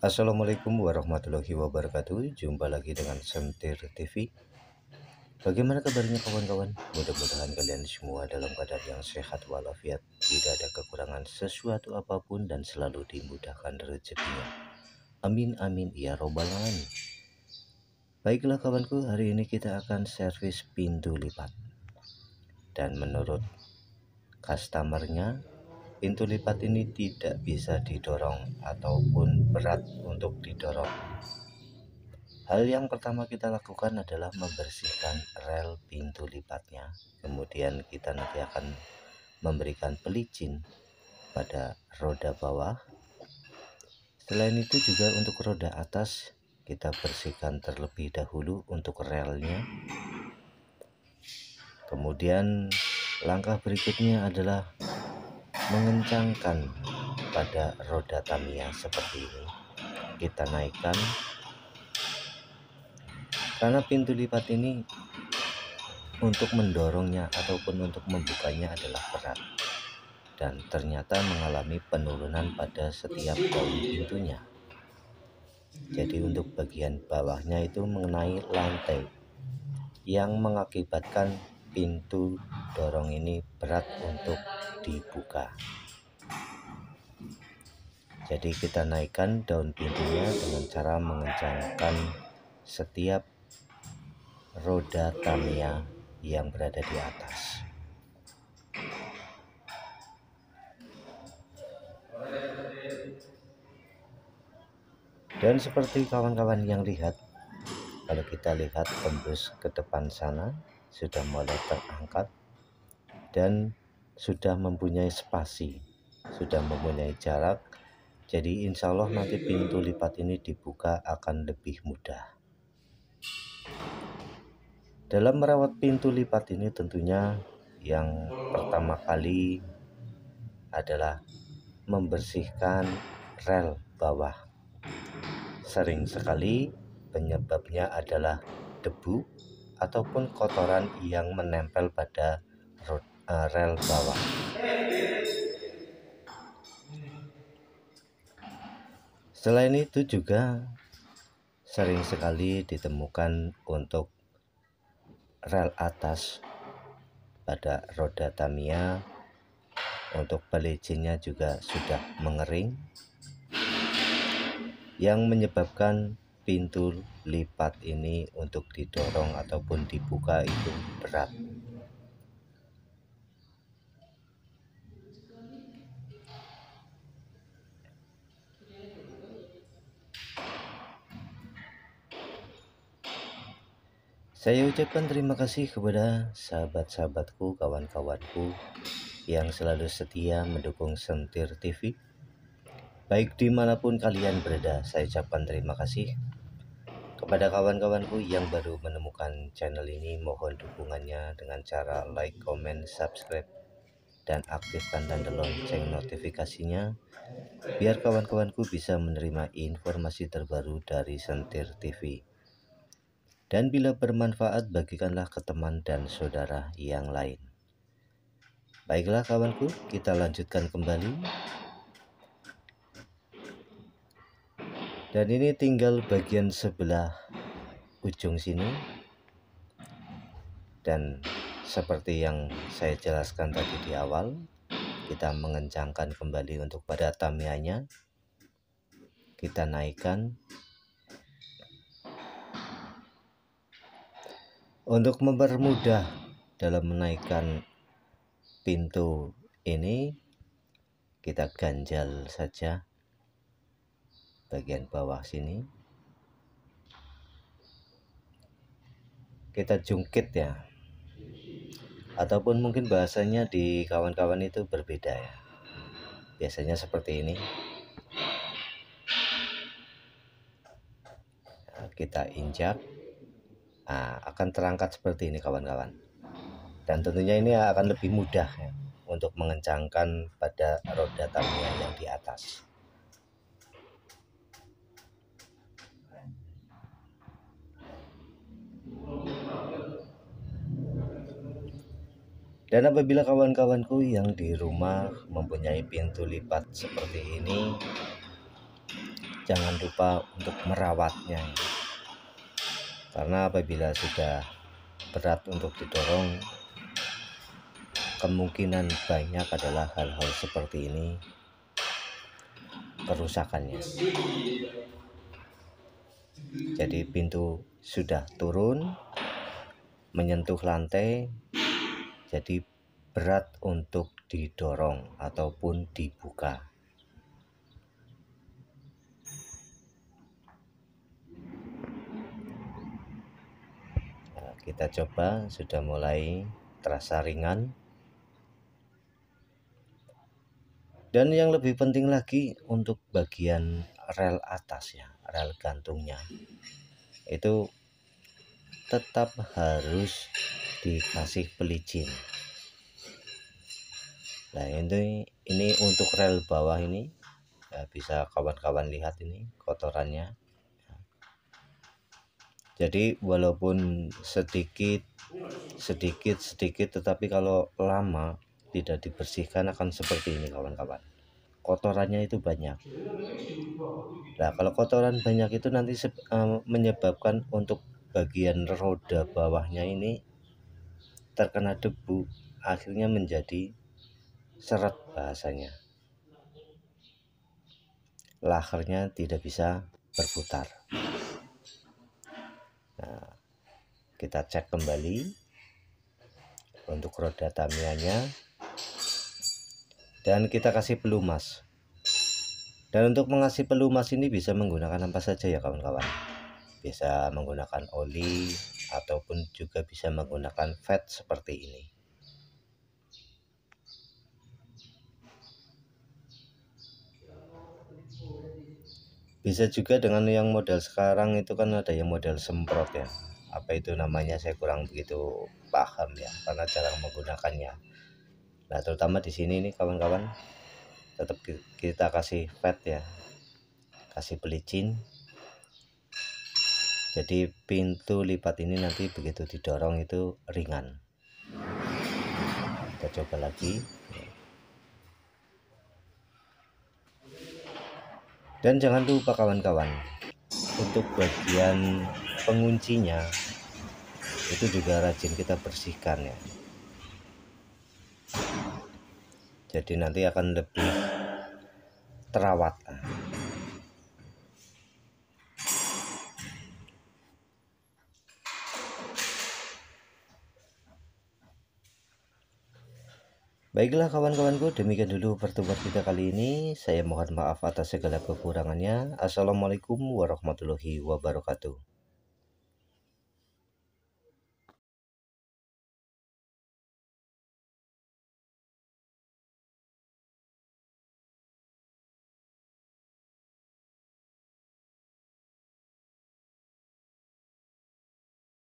Assalamualaikum warahmatullahi wabarakatuh. Jumpa lagi dengan Sentir TV. Bagaimana kabarnya kawan-kawan? Mudah-mudahan kalian semua dalam keadaan yang sehat walafiat, tidak ada kekurangan sesuatu apapun, dan selalu dimudahkan rezekinya. Amin amin ya robbal alamin. Baiklah kawanku, hari ini kita akan servis pintu lipat. Dan menurut customernya, pintu lipat ini tidak bisa didorong ataupun berat untuk didorong. Hal yang pertama kita lakukan adalah membersihkan rel pintu lipatnya. Kemudian kita nanti akan memberikan pelicin pada roda bawah. Selain itu juga untuk roda atas kita bersihkan terlebih dahulu untuk relnya. Kemudian langkah berikutnya adalah mengencangkan pada roda Tamiya seperti ini. Kita naikkan, karena pintu lipat ini untuk mendorongnya ataupun untuk membukanya adalah berat, dan ternyata mengalami penurunan pada setiap daun pintunya. Jadi untuk bagian bawahnya itu mengenai lantai, yang mengakibatkan pintu dorong ini berat untuk dibuka. Jadi kita naikkan daun pintunya dengan cara mengencangkan setiap roda Tamiya yang berada di atas. Dan seperti kawan-kawan yang lihat, kalau kita lihat tembus ke depan sana sudah mulai terangkat dan sudah mempunyai spasi, sudah mempunyai jarak. Jadi insya Allah nanti pintu lipat ini dibuka akan lebih mudah. Dalam merawat pintu lipat ini tentunya yang pertama kali adalah membersihkan rel bawah. Sering sekali penyebabnya adalah debu ataupun kotoran yang menempel pada rel bawah. Selain itu juga sering sekali ditemukan untuk rel atas pada roda Tamiya, untuk pelicinnya juga sudah mengering, yang menyebabkan pintu lipat ini untuk didorong ataupun dibuka itu berat. Saya ucapkan terima kasih kepada sahabat-sahabatku, kawan-kawanku yang selalu setia mendukung Sentir TV. Baik dimanapun kalian berada, saya ucapkan terima kasih. Kepada kawan-kawanku yang baru menemukan channel ini, mohon dukungannya dengan cara like, comment, subscribe, dan aktifkan tanda lonceng notifikasinya, biar kawan-kawanku bisa menerima informasi terbaru dari Sentir TV. Dan bila bermanfaat, bagikanlah ke teman dan saudara yang lain. Baiklah kawanku, kita lanjutkan kembali. Dan ini tinggal bagian sebelah ujung sini. Dan seperti yang saya jelaskan tadi di awal, kita mengencangkan kembali untuk pada Tamiyanya. Kita naikkan. Untuk mempermudah dalam menaikkan pintu ini, kita ganjal saja bagian bawah sini. Kita jungkit ya, ataupun mungkin bahasanya di kawan-kawan itu berbeda ya. Biasanya seperti ini. Nah, kita injak, akan terangkat seperti ini kawan-kawan. Dan tentunya ini akan lebih mudah ya, untuk mengencangkan pada roda Tamiya yang di atas. Dan apabila kawan-kawanku yang di rumah mempunyai pintu lipat seperti ini, jangan lupa untuk merawatnya, karena apabila sudah berat untuk didorong, kemungkinan banyak adalah hal-hal seperti ini kerusakannya. Jadi pintu sudah turun menyentuh lantai, jadi berat untuk didorong ataupun dibuka. Nah, kita coba, sudah mulai terasa ringan. Dan yang lebih penting lagi, untuk bagian rel atas ya, rel gantungnya itu tetap harus dikasih pelicin. Nah ini untuk rel bawah ini ya, bisa kawan-kawan lihat ini kotorannya. Jadi walaupun sedikit tetapi kalau lama tidak dibersihkan akan seperti ini kawan-kawan, kotorannya itu banyak. Nah kalau kotoran banyak itu nanti menyebabkan untuk bagian roda bawahnya ini terkena debu, akhirnya menjadi seret bahasanya, lahernya tidak bisa berputar. Nah, kita cek kembali untuk roda Tamiya-nya dan kita kasih pelumas. Dan untuk mengasih pelumas ini bisa menggunakan apa saja ya kawan-kawan, bisa menggunakan oli ataupun juga bisa menggunakan fat seperti ini. Bisa juga dengan yang model sekarang itu kan ada yang model semprot ya, apa itu namanya saya kurang begitu paham ya karena jarang menggunakannya. Nah terutama di sini nih kawan-kawan, tetap kita kasih fat ya, kasih pelicin. Jadi pintu lipat ini nanti begitu didorong itu ringan. Kita coba lagi. Dan jangan lupa kawan-kawan, untuk bagian penguncinya itu juga rajin kita bersihkan ya. Jadi nanti akan lebih terawat. Baiklah kawan-kawanku, demikian dulu pertemuan kita kali ini. Saya mohon maaf atas segala kekurangannya. Assalamualaikum warahmatullahi wabarakatuh.